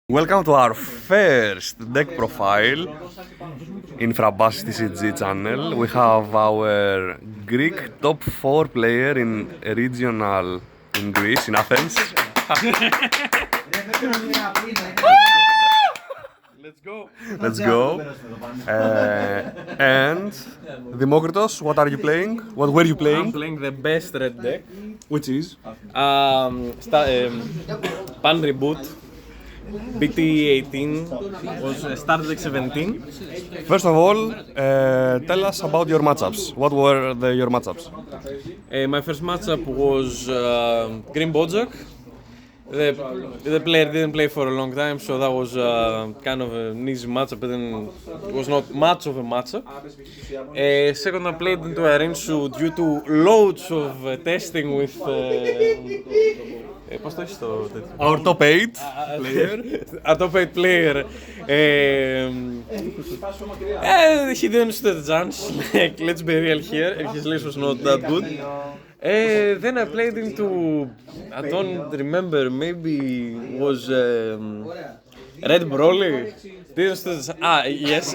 Welcome to our first deck profile in Frabassi TCG channel. We have our Greek top 4 player in a regional in Greece, in Athens. Let's go. Let's go. And Dimokritos, what are you playing? What were you I'm playing? playing the best red deck. Which is? Pan Reboot. BT 18 was Star Deck 17. First of all, tell us about your matchups. What were your matchups? My first matchup was Green Bojack. The player didn't play for a long time, so that was kind of an easy matchup, but then it was not much of a matchup. Second, I played into Arensu due to loads of testing with. Πώς το έχεις το τέτοιο? Our top 8 player. Our top 8 player. He didn't stand a chance. Like, let's be real here. And his list was not that good. Then I played into. I don't remember. Maybe was Red Broly. Didn't stand a chance. Yes. I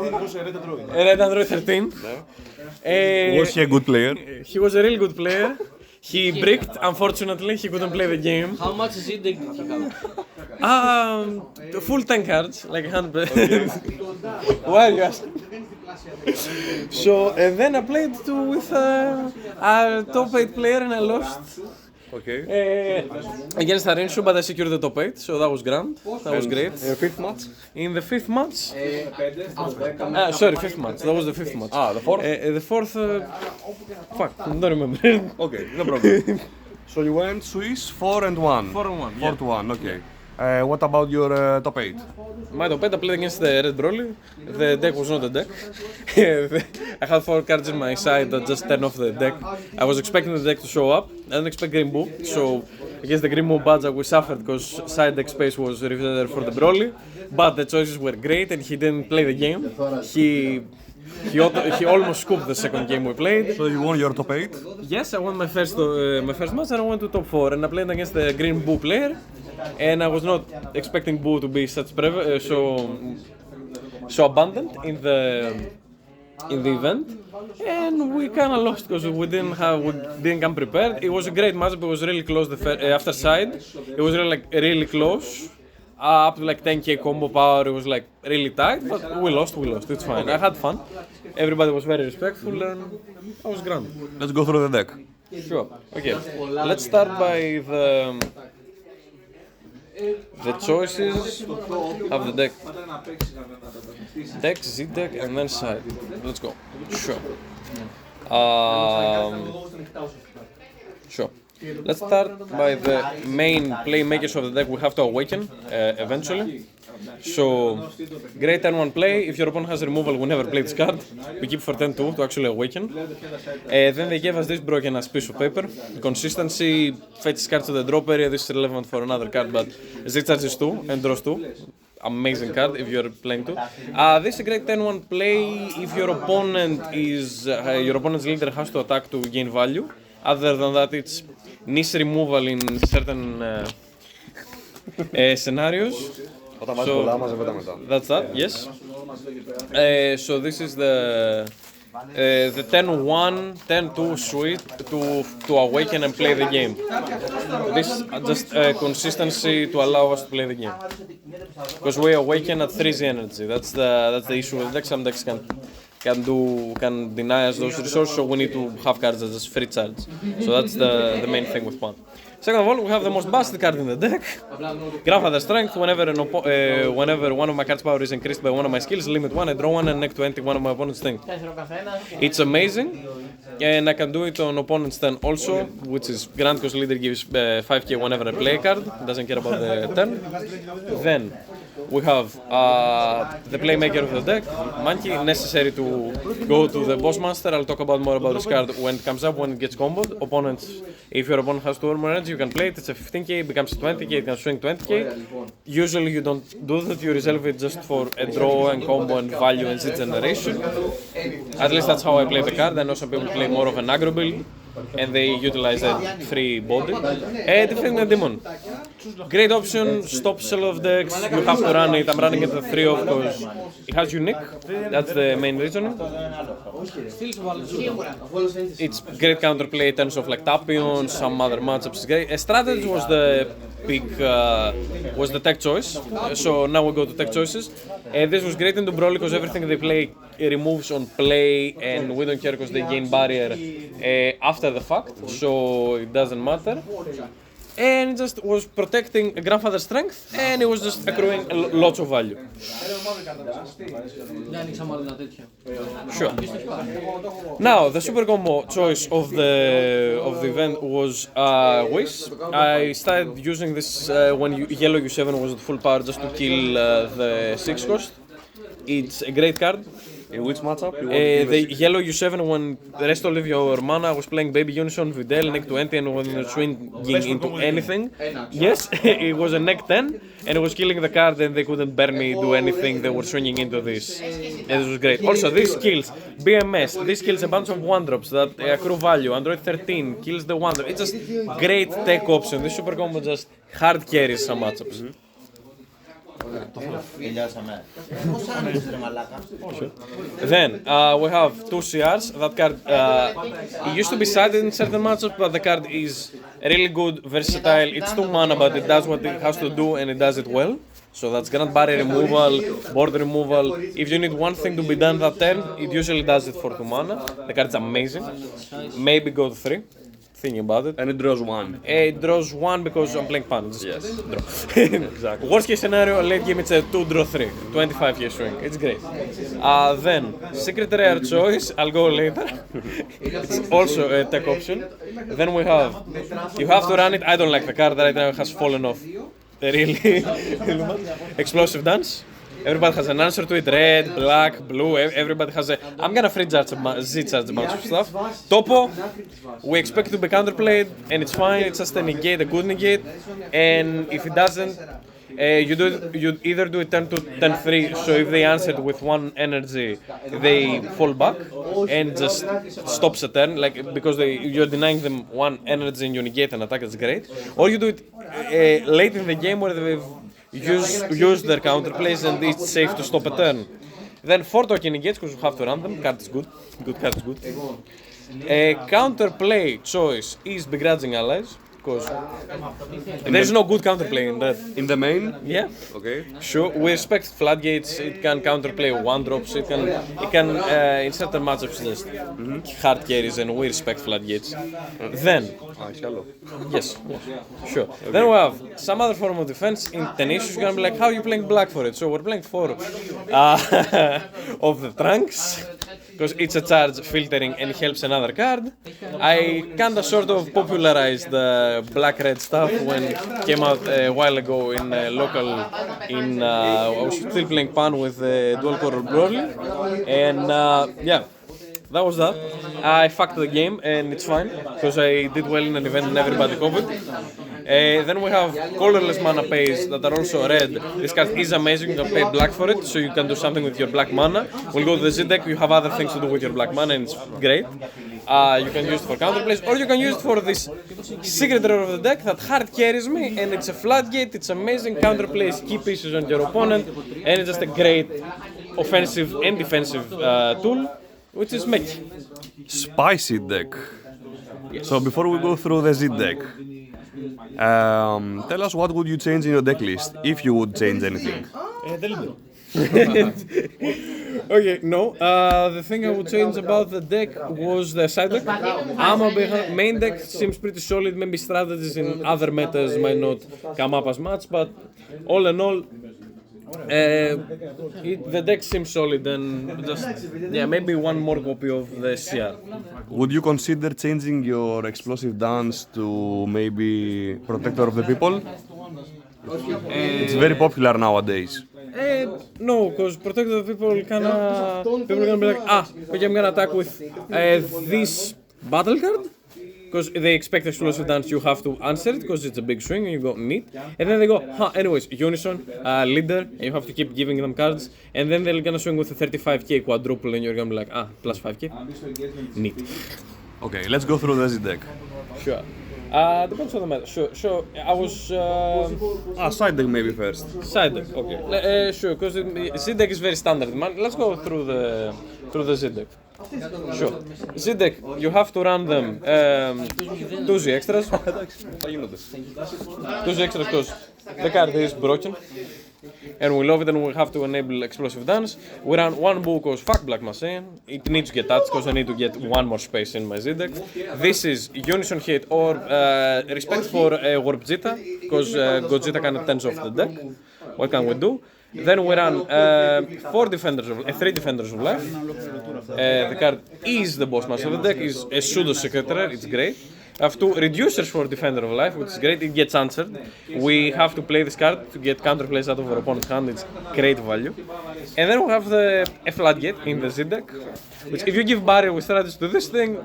think it was a Red Android. Red Android 13. Was he a good player? He was a really good player. He bricked, unfortunately, he couldn't play the game. How much is it did he have? Full 10 cards, like 100. Why are you asking? So, and then I played with our top 8 player and I lost. Okay. Against Arensu, but I secured the top 8, so that was grand. That was great. Fifth match? In the fifth match? Sorry, fifth match. That was the fifth match. The fourth? The fourth. Fuck, I don't remember. Okay, no problem. So you went Swiss 4 and 1. 4 and 1. 4 to 1, okay. What about your top 8? My top 8, I played against the Red Broly. The deck was not a deck. I had 4 cards in my side that just turned off the deck. I was expecting the deck to show up. I didn't expect Green Boo. So against the Green Boo Badger we suffered because side deck space was reserved for the Broly. But the choices were great and he didn't play the game. He almost scooped the second game we played. So you won your top 8? Yes, I won my first match and I went to top 4 and I played against the Green Boo player. And I was not expecting Boo to be such so abundant in the event, and we kind of lost because we didn't come prepared. It was a great matchup. It was really close. After side, it was really close. Up to like 10k combo power. It was like really tight, but we lost. It's fine. I had fun. Everybody was very respectful, and I was grand. Let's go through the deck. Sure. Okay. Let's start by the choices of the deck. Deck, Z-deck, and then side. Let's go. Sure. Sure. Let's start by the main playmakers of the deck we have to awaken eventually. So, great turn 1 play. If your opponent has removal, we never play this card. We keep for 10-2 to actually awaken. Then they gave us this broken ass piece of paper. Consistency fetches cards to the drop area. This is relevant for another card, but Z charges 2 and draws 2. Amazing card if you're playing 2. This is a great 10-1 play if your opponent's leader has to attack to gain value. Other than that, it's niche removal in certain scenarios. So that's that, yes. So this is the 10-1, 10-2 suite to awaken and play the game. This is just consistency to allow us to play the game. Because we awaken at 3Z energy. That's the issue with decks. Some decks can deny us those resources, so we need to have cards as just free charge. So that's the main thing with Pan. Second of all, we have the most busted card in the deck, Grandfather Strength. Whenever one of my cards' power is increased by one of my skills, limit 1, I draw 1 and next to one of my opponent's thing. It's amazing, and I can do it on opponent's turn also, which is grand because leader gives 5k whenever I play a card, doesn't care about the turn. Then we have the playmaker of the deck, Monkey, necessary to go to the boss master. I'll talk more about this card when it comes up, when it gets comboed. Opponents, if your opponent has 2 or more energy, you can play it. It's a 15k, it becomes a 20k, it can swing 20k. Usually you don't do that, you reserve it just for a draw and combo and value and Z generation. At least that's how I play the card. I know some people play more of an aggro build and they utilize a free body. Defending a demon. great option, stops a lot of decks, you have to run it. I'm running it at 3 of because it has unique, that's the main reason. It's great counterplay in terms of like Tapion, some other matchups. Great. Strategy was the pick, was the tech choice, so now we go to tech choices. This was great into Broly because everything they play removes on play, and we don't care because they gain barrier after the fact, so it doesn't matter. And it just was protecting grandfather's strength, and it was just accruing lots of value. Sure. Now, the super combo choice of the event was Wish. I started using this when yellow U7 was at full power just to kill the 6 cost. It's a great card. In which matchup? The yellow U7 when the rest of your mana was playing Baby Unison, Videl, neck 20, and when you're swinging into anything. Yes, it was a neck 10, and it was killing the card, and they couldn't burn me, do anything. They were swinging into this, and this was great. Also, this kills BMS. This kills a bunch of 1-drops that accrue value. Android 13 kills the 1-drop. It's just great tech option. This super combo just hard carries some matchups. Then we have 2 CRs. That card it used to be sided in certain matchups, but the card is really good, versatile. It's 2 mana, but it does what it has to do, and it does it well. So that's Grand Barrier removal, board removal. If you need one thing to be done that turn, it usually does it for 2 mana. The card's amazing. Maybe go to 3. Thinking about it. And it draws 1. It draws 1 because I'm playing Pan. Yes. Draw. Exactly. Worst case scenario, late game it's a 2 draw 3. 25k swing. It's great. Then, Secret Rare Choice, I'll go later. It's also a tech option. Then we have, you have to run it. I don't like the card right now, it has fallen off. Really. Explosive Dance. Everybody has an answer to it, red, black, blue, everybody has a... I'm gonna free charge Z-charge a bunch of stuff. Topo, we expect it to be counterplayed, and it's fine, it's just a negate, a good negate, and if it doesn't, you either do it turn 2, turn 3, so if they answered with 1 energy, they fall back, and just stops a turn, like, because you're denying them 1 energy and you negate an attack, that's great. Or you do it late in the game where they've use their counterplays and it's safe to stop a turn. Then 4 token negates because you have to run them. Card is good. Good card is good. Counterplay choice is begrudging allies because there is no good counterplay in that. In the main? Yeah. Okay. Sure. We respect floodgates. It can counterplay 1-drops. It can in certain matchups just hard carries, and we respect floodgates. Then. Yes, sure. Okay. Then we have some other form of defense. In Tenacious, you're gonna be like, how are you playing black for it? So we're playing 4 of the Trunks, because it's a charge filtering and helps another card. I kinda sort of popularized the black-red stuff when it came out a while ago in local, I was still playing Pan with dual-core Broly, and yeah. That was that. I fucked the game and it's fine because I did well in an event and everybody covered. Then we have colorless mana pays that are also red. This card is amazing, you can pay black for it, so you can do something with your black mana. We'll go to the Z deck, you have other things to do with your black mana and it's great. You can use it for counterplays, or you can use it for this secret rare of the deck that hard carries me, and it's a floodgate, it's amazing, counterplays key pieces on your opponent, and it's just a great offensive and defensive tool. Which is Meki. Spicy deck. Yes. So before we go through the Z deck, tell us what would you change in your deck list, if you would change anything. Okay, no. The thing I would change about the deck was the side deck. Main deck seems pretty solid, maybe strategies in other metas might not come up as much, but all in all, the deck seems solid and just, yeah, maybe 1 more copy of the CR. Would you consider changing your explosive dance to maybe Protector of the People? It's very popular nowadays. No, because Protector of the People people are gonna be like, okay, I'm gonna attack with this battle card. Because they expect explosive dance, you have to answer it because it's a big swing and you go neat. And then they go, anyways, Unison, leader, and you have to keep giving them cards. And then they're gonna swing with a 35k quadruple and you're gonna be like, plus 5k. Neat. Okay, let's go through the Z deck. Sure. Depends on the meta. Sure. I was Side deck maybe first. side deck. Okay. Sure, because Z deck is very standard. Man, let's go through the Z deck. Sure. Z deck, you have to run them 2 Z extras. 2 Z extras because the card is broken. And we love it and we have to enable explosive dance. We run one book of Fuck Black Machine. It needs to get touched because I need to get one more space in my Z deck. This is Unison Hate or respect for Warp Zeta because Gogeta can turns off the deck. What can we do? Then we run 3 Defenders of Life. The card is the boss master of the deck, is a pseudo secretary, it's great. I have 2 reducers for Defender of Life, which is great, it gets answered. We have to play this card to get counterplays out of our opponent's hand, it's great value. And then we have a Floodgate in the Z deck, which if you give barrier with strategies to this thing,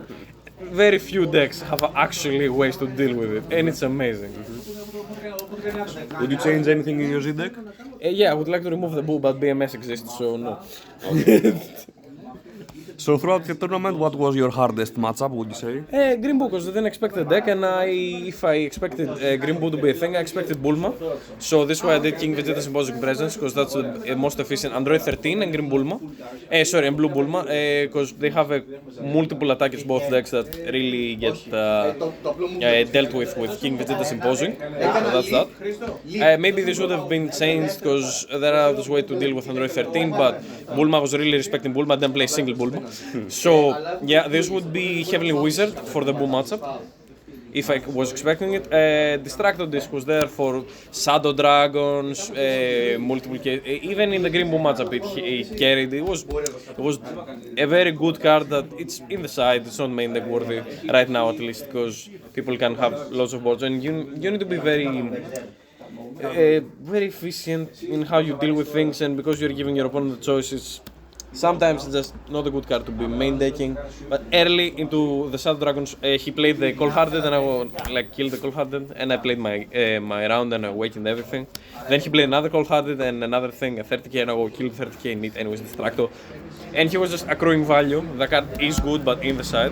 very few decks have actually ways to deal with it, and it's amazing. Would you change anything in your Z deck? Yeah, I would like to remove the boo, but BMS exists, so no. So throughout the tournament, what was your hardest matchup, would you say? Green Bull, because I didn't expect the deck, and if I expected Green Bull to be a thing, I expected Bulma. So this is why I did King Vegeta Symposic Presence, because that's the most efficient Android 13 and Green Bulma. And Blue Bulma, because they have multiple attacks both decks that really get dealt with King Vegeta Symposic. So that's that. Maybe this would have been changed, because there are others way to deal with Android 13, but Bulma was really respecting Bulma, then play single Bulma. So yeah, this would be heavily Wizard for the boom matchup, if I was expecting it. Distractor Disc was there for Shadow Dragons, multiple even in the Green Boom matchup it carried. It was a very good card that it's in the side, it's not main deck worthy right now at least, because people can have lots of boards and you need to be very efficient in how you deal with things, and because you're giving your opponent the choices, sometimes it's just not a good card to be main decking. But early into the Shadow Dragons, he played the Cold Hearted and I killed the Cold Hearted, and I played my round and I awakened everything. Then he played another Cold Hearted and another thing, a 30k, and I killed 30k in it, and it was Distracto. And he was just accruing value. The card is good, but in the side.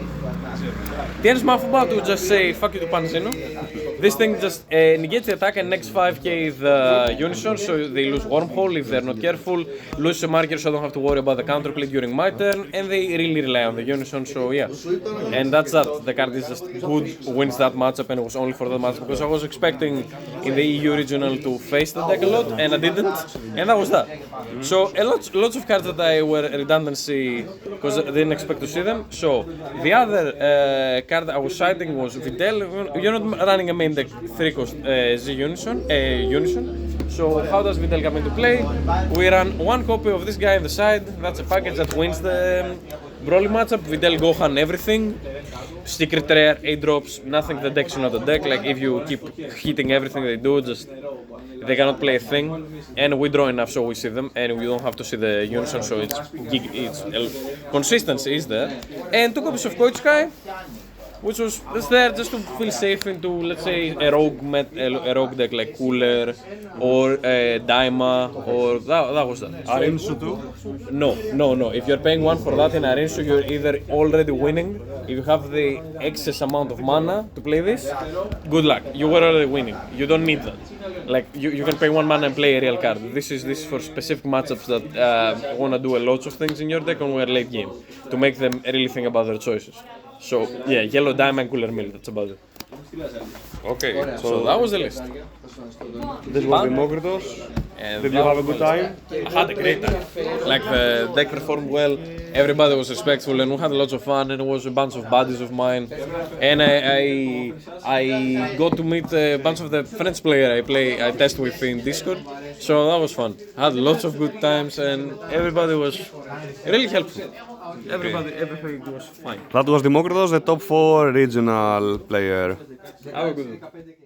Tienes Mafuba to just say fuck you to Panzino. This thing just negates the attack and next 5k the Unison, so they lose Wormhole if they're not careful, lose a marker so I don't have to worry about the counterplay during my turn, and they really rely on the Unison, so yeah. And that's that, the card is just good, wins that matchup, and it was only for that matchup, because I was expecting in the EU regional to face the deck a lot, and I didn't, and that was that. So lots of cards that I were redundancy, because I didn't expect to see them. So the other card I was citing was Videl. You're not running a main deck 3-cost Z Unison. So how does Videl come into play? We run one copy of this guy on the side. That's a package that wins the Broly matchup. Videl Gohan everything. Secret Rare, 8 drops, nothing the deck is not a deck. Like if you keep hitting everything they do, just they cannot play a thing. And we draw enough so we see them, and we don't have to see the Unison, so it's consistency is there. And 2 copies of Koichikai, which was just there just to feel safe into, let's say, a rogue deck like Cooler or Daima, or that was that. Arinsu too? No. If you're paying 1 for that in Arinsu, you're either already winning. If you have the excess amount of mana to play this, good luck. You were already winning. You don't need that. Like you can pay 1 mana and play a real card. This is for specific matchups that wanna do a lot of things in your deck when we're late game to make them really think about their choices. So yeah, Yellow Diamond, Cooler Mill, that's about it. Okay, So that was the list. this was Dimokritos. Did you have a good time? I had a great time. Like the deck performed well, everybody was respectful, and we had lots of fun, and it was a bunch of buddies of mine. And I got to meet a bunch of the French players I test with in Discord, so that was fun. I had lots of good times, and everybody was really helpful. Everything was fine. That was Dimokritos, the top 4 regional player. Have a good one.